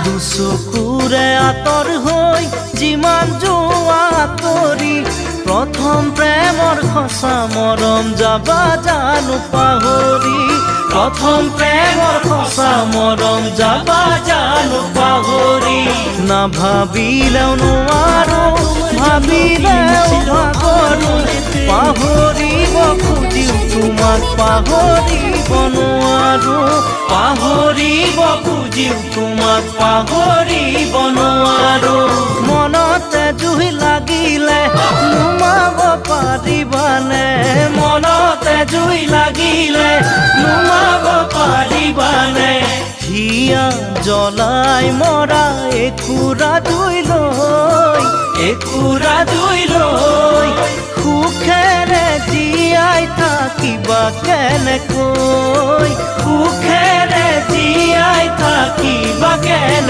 দুচকুৰে আঁতৰ হৈ যিমান যোৱা আঁতৰি প্ৰথম প্ৰেমৰ সঁচা মৰম যাবা জানো পাহৰি প্ৰথম প্ৰেমৰ সঁচা মৰম যাবা জানো পাহৰি নাভাবিলেও নোৱাৰো ভাবিলেও ভাগৰো পাহৰিব খুজিও তোমাক পাহৰিব নোৱাৰো পাহৰিব খুজিও তোমাক পাহৰিব নোৱাৰো মনতে জুই লাগিলে নুমাব পাৰিবানে মনতে জুই লাগিলে নুমাব পাৰিবানে হিয়া জ্বলাই মৰা একুৰা জুই লৈ সুখেৰে জীয়াই থাকিবা কেনেকৈ সুখেৰে জীয়াই থাকিবা কেনে